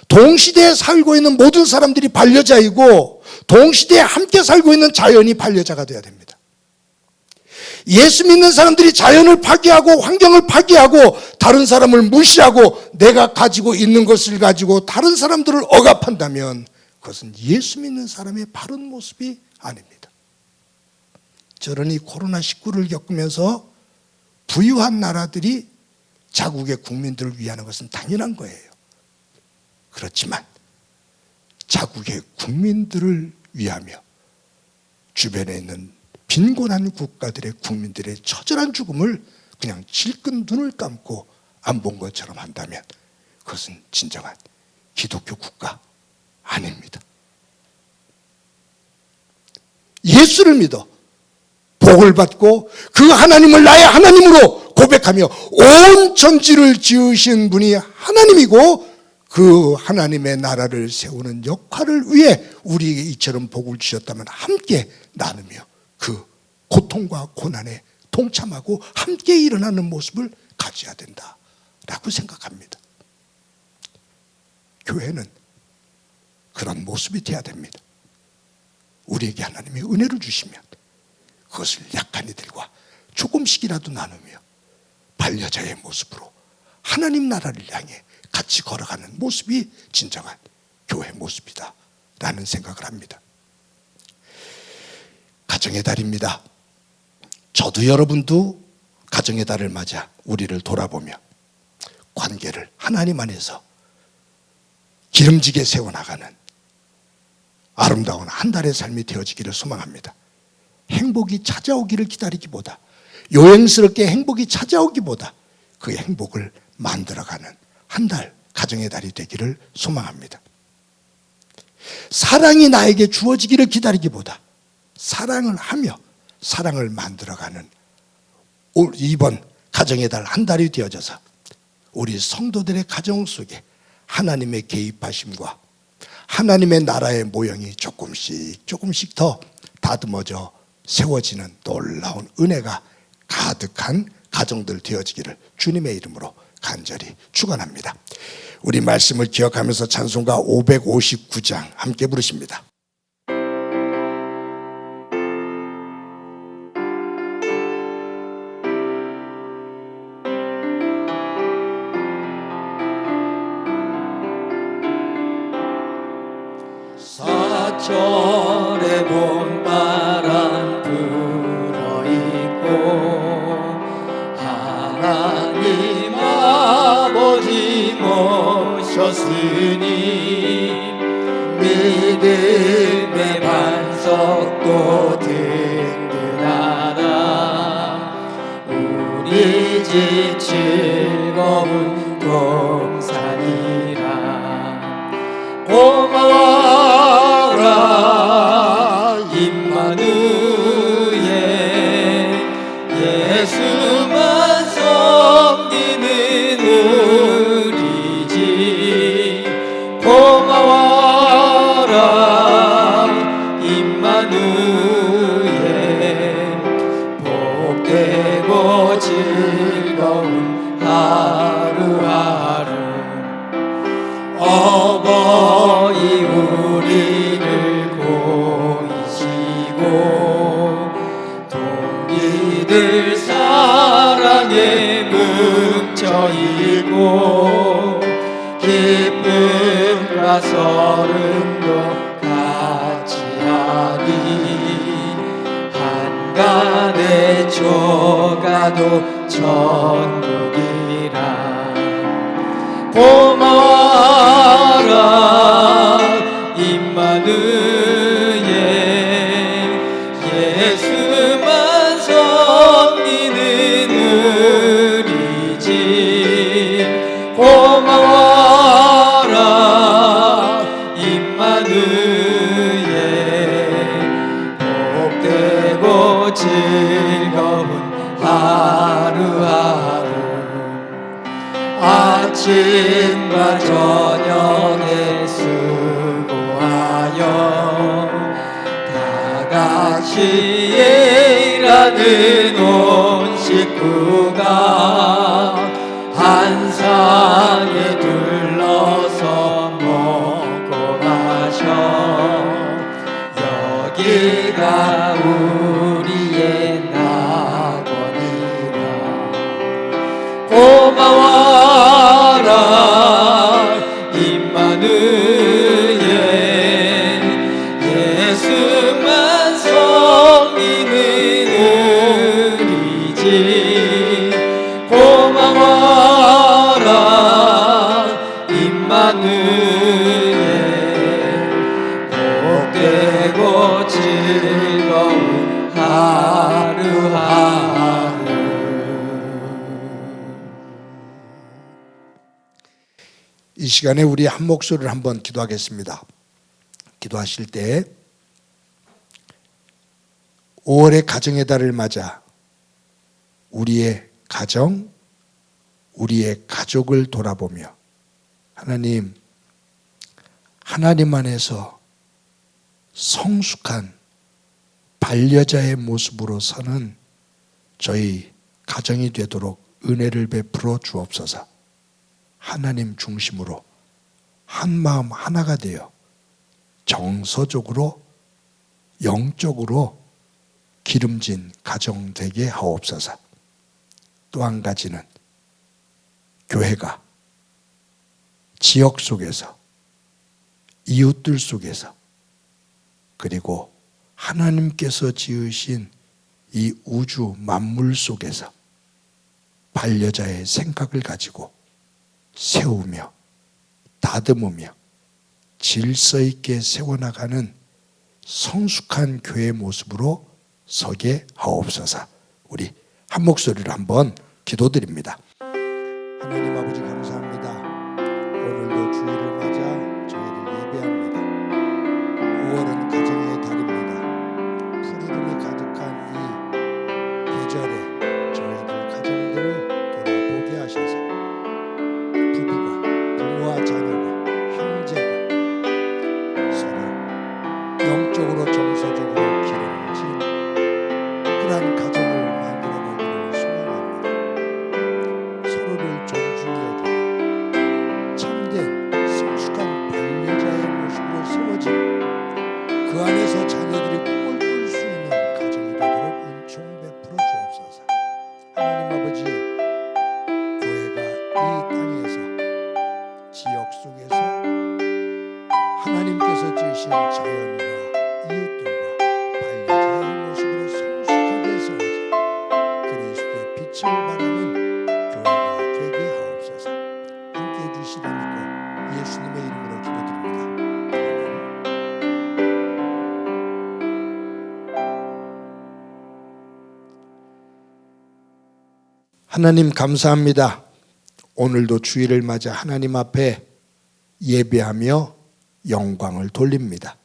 동시대에 살고 있는 모든 사람들이 반려자이고 동시대에 함께 살고 있는 자연이 반려자가 되어야 됩니다. 예수 믿는 사람들이 자연을 파괴하고 환경을 파괴하고 다른 사람을 무시하고 내가 가지고 있는 것을 가지고 다른 사람들을 억압한다면 그것은 예수 믿는 사람의 바른 모습이 아닙니다. 저는 이 코로나19를 겪으면서 부유한 나라들이 자국의 국민들을 위하는 것은 당연한 거예요. 그렇지만 자국의 국민들을 위하며 주변에 있는 빈곤한 국가들의 국민들의 처절한 죽음을 그냥 질끈 눈을 감고 안 본 것처럼 한다면 그것은 진정한 기독교 국가 아닙니다. 예수를 믿어 복을 받고 그 하나님을 나의 하나님으로 고백하며 온 천지를 지으신 분이 하나님이고 그 하나님의 나라를 세우는 역할을 위해 우리에게 이처럼 복을 주셨다면 함께 나누며 그 고통과 고난에 동참하고 함께 일어나는 모습을 가져야 된다라고 생각합니다. 교회는 그런 모습이 되어야 됩니다. 우리에게 하나님이 은혜를 주시면 그것을 약한 이들과 조금씩이라도 나누며 반려자의 모습으로 하나님 나라를 향해 같이 걸어가는 모습이 진정한 교회 모습이다 라는 생각을 합니다. 가정의 달입니다. 저도 여러분도 가정의 달을 맞아 우리를 돌아보며 관계를 하나님 안에서 기름지게 세워나가는 아름다운 한 달의 삶이 되어지기를 소망합니다. 행복이 찾아오기를 기다리기보다 요행스럽게 행복이 찾아오기보다 그 행복을 만들어가는 한 달, 가정의 달이 되기를 소망합니다. 사랑이 나에게 주어지기를 기다리기보다 사랑을 하며 사랑을 만들어가는 이번 가정의 달 한 달이 되어져서 우리 성도들의 가정 속에 하나님의 개입하심과 하나님의 나라의 모형이 조금씩 더 다듬어져 세워지는 놀라운 은혜가 가득한 가정들 되어지기를 주님의 이름으로 간절히 축원합니다. 우리 말씀을 기억하면서 찬송가 559장 함께 부르십니다. 사철의 봄바람 불어있고 하나님 아버지 모셨으니 믿음의 반석도 든든하다. 우리 집 즐거운 동산이라. 고마워라 임마누엘, 예수만 섬기는 우리 집. 고마워라 임마누엘, 복되고 즐거운 하루하루. 어버이 우리를 고이시고 동기들 사랑에 뭉쳐있고 기쁨과 서름도 같이 하니 한간의 조가도 천국이라. 고마워라 임마누엘, 예수만 섬기는 우리 집. 고마워라 임마누엘, 복되고 즐거운 하루하루. 아침과 저녁에 수고하여 다같이 일하는 온 식구가 여기가 우리의 낙원이라. 고마워라 임마누엘, 예수만 섬기는 우리지. 고마워라 임마누엘, 복되고 즐거운 하루하루. 이 시간에 우리 한 목소리를 한번 기도하겠습니다. 기도하실 때 5월의 가정의 달을 맞아 우리의 가정, 우리의 가족을 돌아보며 하나님 안에서 성숙한 반려자의 모습으로 서는 저희 가정이 되도록 은혜를 베풀어 주옵소서. 하나님 중심으로 한 마음 하나가 되어 정서적으로 영적으로 기름진 가정 되게 하옵소서. 또 한 가지는 교회가 지역 속에서 이웃들 속에서 그리고 하나님께서 지으신 이 우주 만물 속에서 반려자의 생각을 가지고 세우며 다듬으며 질서 있게 세워나가는 성숙한 교회의 모습으로 서게 하옵소서. 우리 한 목소리로 한번 기도드립니다. 하나님 아버지 감사합니다. 오늘도 주일을 맞아 저희를 예배합니다. 5월은 가정의 달입니다. 푸르름이 가득한 이 계절에 저희들 가정들을 돌아보게 하셔서 부모와 자녀가 형제가 서로 영적으로 정서적으로 기름진 그러한 가정을 만들어보기를 소망합니다. 서로를 존중해 주고 참된 성숙한 반려자의 모습으로 세워진 그 안에서 자녀들이 꿈을 꿀 수 있는 가정이 되도록 은총 베풀어 주옵소서. 하나님 아버지, 교회가 이 땅에서 지역 속에서 하나님께서 지으신 자연과 이웃들과 반려자의 모습으로 성숙하게 세워져 그리스도의 빛을 발하는 교회가 되게 하옵소서. 함께해 주시라 믿고 예수님의 이름으로 기도드립니다. 하나님 감사합니다. 오늘도 주일을 맞아 하나님 앞에 예배하며 영광을 돌립니다.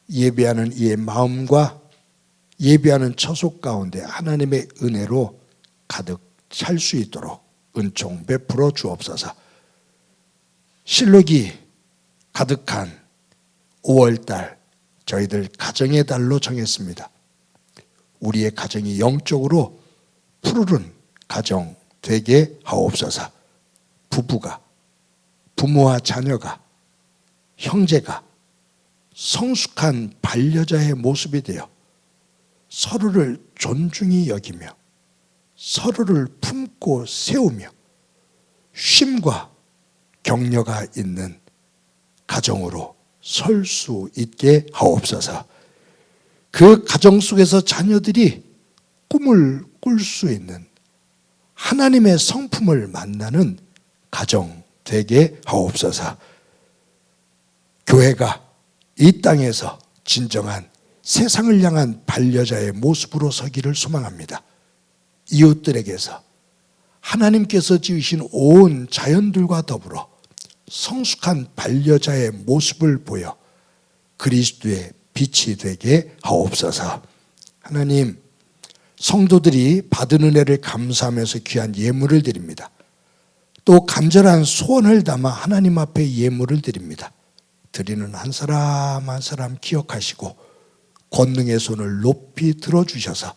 예배하는 이의 마음과 예배하는 처속 가운데 하나님의 은혜로 가득 찰 수 있도록 은총 베풀어 주옵소서. 실록이 가득한 5월달 저희들 가정의 달로 정했습니다. 우리의 가정이 영적으로 푸르른 가정 되게 하옵소서. 부부가, 부모와 자녀가, 형제가 성숙한 반려자의 모습이 되어 서로를 존중히 여기며 서로를 품고 세우며 쉼과 격려가 있는 가정으로 설 수 있게 하옵소서. 그 가정 속에서 자녀들이 꿈을 꿀 수 있는 하나님의 성품을 만나는 가정 되게 하옵소서. 교회가 이 땅에서 진정한 세상을 향한 반려자의 모습으로 서기를 소망합니다. 이웃들에게서 하나님께서 지으신 온 자연들과 더불어 성숙한 반려자의 모습을 보여 그리스도의 빛이 되게 하옵소서. 하나님, 성도들이 받은 은혜를 감사하면서 귀한 예물을 드립니다. 또 간절한 소원을 담아 하나님 앞에 예물을 드립니다. 드리는 한 사람 한 사람 기억하시고 권능의 손을 높이 들어주셔서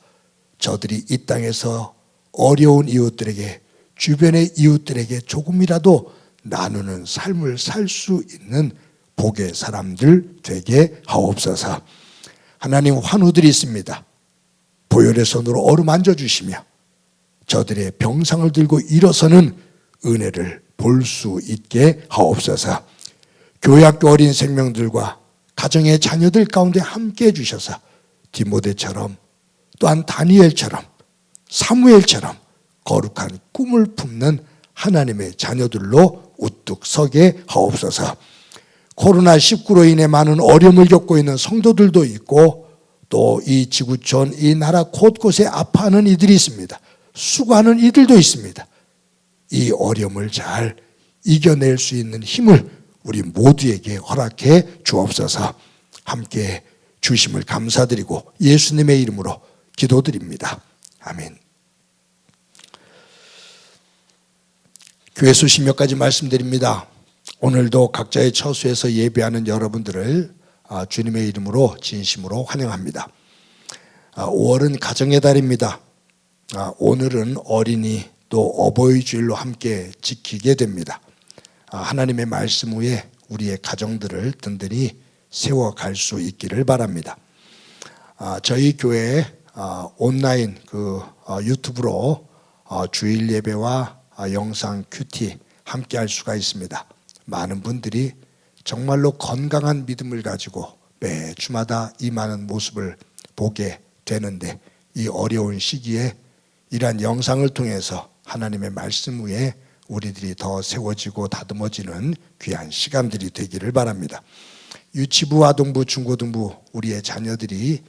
저들이 이 땅에서 어려운 이웃들에게, 주변의 이웃들에게 조금이라도 나누는 삶을 살 수 있는 복의 사람들 되게 하옵소서. 하나님 환우들이 있습니다. 보혈의 손으로 어루만져 주시며 저들의 병상을 들고 일어서는 은혜를 볼 수 있게 하옵소서. 교회학교 어린 생명들과 가정의 자녀들 가운데 함께 해주셔서 디모데처럼 또한 다니엘처럼 사무엘처럼 거룩한 꿈을 품는 하나님의 자녀들로 우뚝 서게 하옵소서. 코로나19로 인해 많은 어려움을 겪고 있는 성도들도 있고 또 이 지구촌 이 나라 곳곳에 아파하는 이들이 있습니다. 수고하는 이들도 있습니다. 이 어려움을 잘 이겨낼 수 있는 힘을 우리 모두에게 허락해 주옵소서. 함께 주심을 감사드리고 예수님의 이름으로 기도드립니다. 아멘. 교회 수십 몇 가지 말씀드립니다. 오늘도 각자의 처소에서 예배하는 여러분들을 주님의 이름으로 진심으로 환영합니다. 5월은 가정의 달입니다. 오늘은 어린이 또 어버이 주일로 함께 지키게 됩니다. 하나님의 말씀 위에 우리의 가정들을 든든히 세워갈 수 있기를 바랍니다. 저희 교회 온라인 유튜브로 주일 예배와 영상 큐티 함께 할 수가 있습니다. 많은 분들이 정말로 건강한 믿음을 가지고 매주마다 이 많은 모습을 보게 되는데 이 어려운 시기에 이러한 영상을 통해서 하나님의 말씀 위에 우리들이 더 세워지고 다듬어지는 귀한 시간들이 되기를 바랍니다. 유치부, 아동부, 중고등부 우리의 자녀들이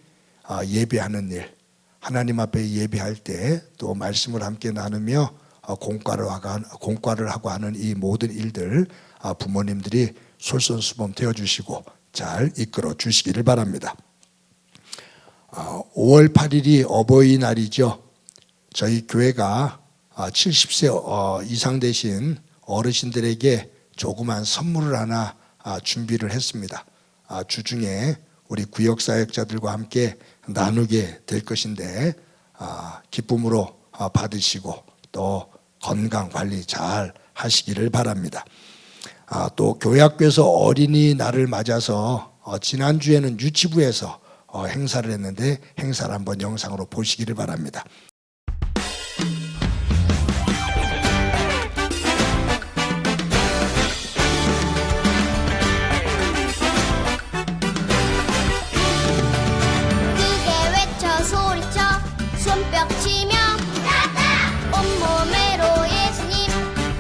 예배하는 일, 하나님 앞에 예배할 때 또 말씀을 함께 나누며 공과를 하고 하는 이 모든 일들 부모님들이 솔선수범 되어주시고 잘 이끌어 주시기를 바랍니다. 5월 8일이 어버이날이죠. 저희 교회가 70세 이상 되신 어르신들에게 조그만 선물을 하나 준비를 했습니다. 주중에 우리 구역사역자들과 함께 나누게 될 것인데 기쁨으로 받으시고 또 건강관리 잘 하시기를 바랍니다. 또 교회학교에서 어린이날을 맞아서 지난주에는 유치부에서 행사를 했는데 행사를 한번 영상으로 보시기를 바랍니다. 크게 외쳐 소리쳐 손뼉 치며 온몸으로 예수님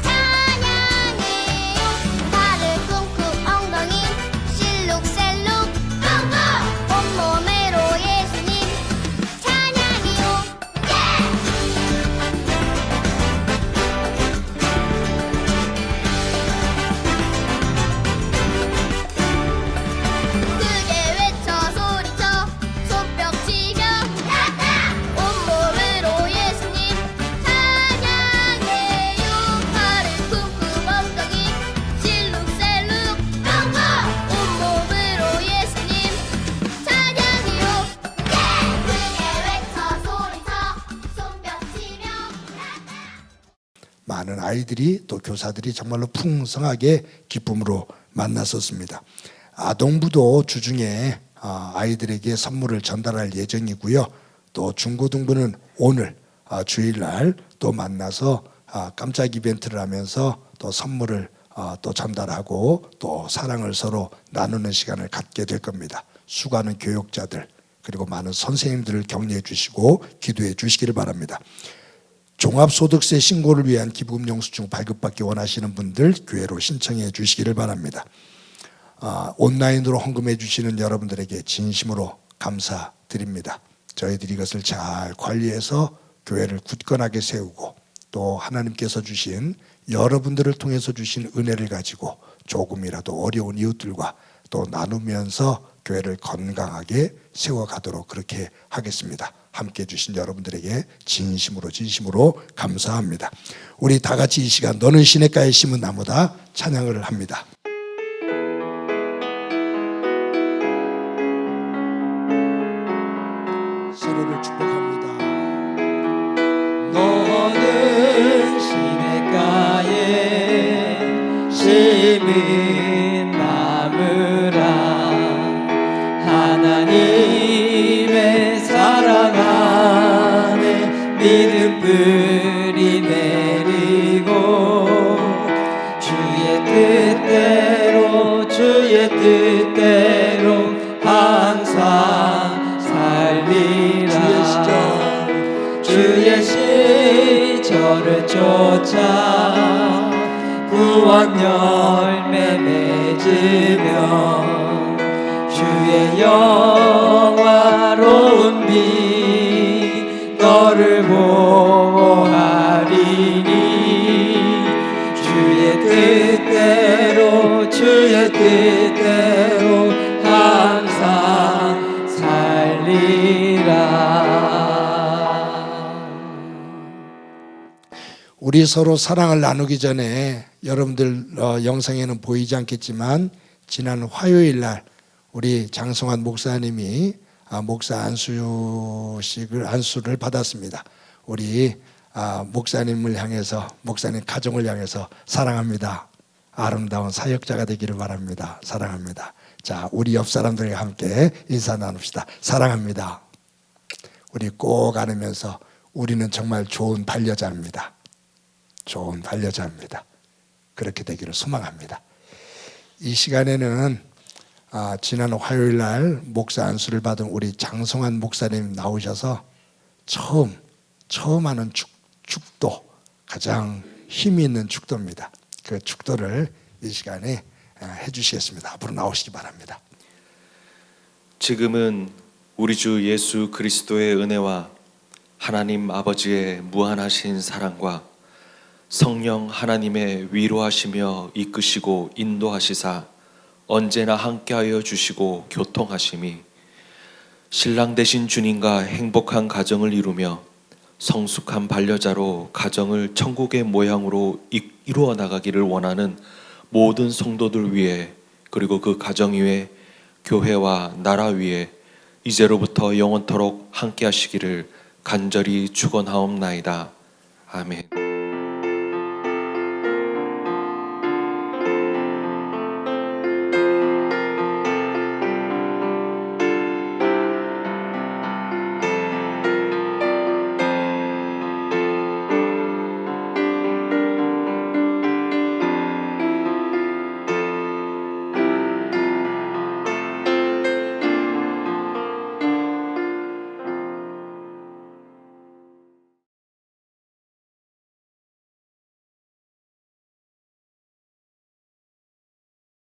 찬양해요. 발을 쿵쿵 엉덩이 실룩셀룩 온몸으로 예수님 찬양해요. 크게 외쳐 소리쳐 손뼉 치며 온몸으로 예수님 찬양해요. 발을 쿵쿵 엉덩이 실룩셀룩 온몸으로 예수님 찬양해요. 크게 외쳐 소리쳐 손뼉 치며 많은 아이들이 또 교사들이 정말로 풍성하게 기쁨으로 만났었습니다. 아동부도 주중에 아이들에게 선물을 전달할 예정이고요. 또 중고등부는 오늘 주일날 또 만나서 깜짝 이벤트를 하면서 또 선물을 또 전달하고 또 사랑을 서로 나누는 시간을 갖게 될 겁니다. 수고하는 교육자들 그리고 많은 선생님들을 격려해 주시고 기도해 주시기를 바랍니다. 종합소득세 신고를 위한 기부금 영수증 발급받기 원하시는 분들 교회로 신청해 주시기를 바랍니다. 온라인으로 헌금해 주시는 여러분들에게 진심으로 감사드립니다. 저희들이 이것을 잘 관리해서 교회를 굳건하게 세우고 또 하나님께서 주신 여러분들을 통해서 주신 은혜를 가지고 조금이라도 어려운 이웃들과 또 나누면서 교회를 건강하게 세워가도록 그렇게 하겠습니다. 함께 해주신 여러분들에게 진심으로 감사합니다. 우리 다 같이 이 시간 너는 시냇가에 심은 나무다 찬양을 합니다. 서로를 축복합니다. 너는 시냇가에 심은 나무라 하나님 믿음 뿌리 내리고 주의 뜻대로 항상 살리라. 주의 시절을 쫓아 구원 열매 맺으며 주의 영화로운 빛 너를 보호하리니 주의 뜻대로 항상 살리라. 우리 서로 사랑을 나누기 전에 여러분들 영상에는 보이지 않겠지만 지난 화요일 날 우리 장성환 목사님이 목사 안수를 받았습니다. 우리 목사님을 향해서, 목사님 가정을 향해서 사랑합니다. 아름다운 사역자가 되기를 바랍니다. 사랑합니다. 자, 우리 옆 사람들과 함께 인사 나눕시다. 사랑합니다. 우리 꼭 안으면서 우리는 정말 좋은 반려자입니다. 좋은 반려자입니다. 그렇게 되기를 소망합니다. 이 시간에는 지난 화요일 날 목사 안수를 받은 우리 장성환 목사님 나오셔서 처음 하는 축도, 가장 힘이 있는 축도입니다. 그 축도를 이 시간에 해주시겠습니다. 앞으로 나오시기 바랍니다. 지금은 우리 주 예수 그리스도의 은혜와 하나님 아버지의 무한하신 사랑과 성령 하나님의 위로하시며 이끄시고 인도하시사 언제나 함께하여 주시고 교통하심이 신랑 되신 주님과 행복한 가정을 이루며 성숙한 반려자로 가정을 천국의 모양으로 이루어 나가기를 원하는 모든 성도들 위해, 그리고 그 가정 위에, 교회와 나라 위에 이제로부터 영원토록 함께 하시기를 간절히 축원하옵나이다. 아멘.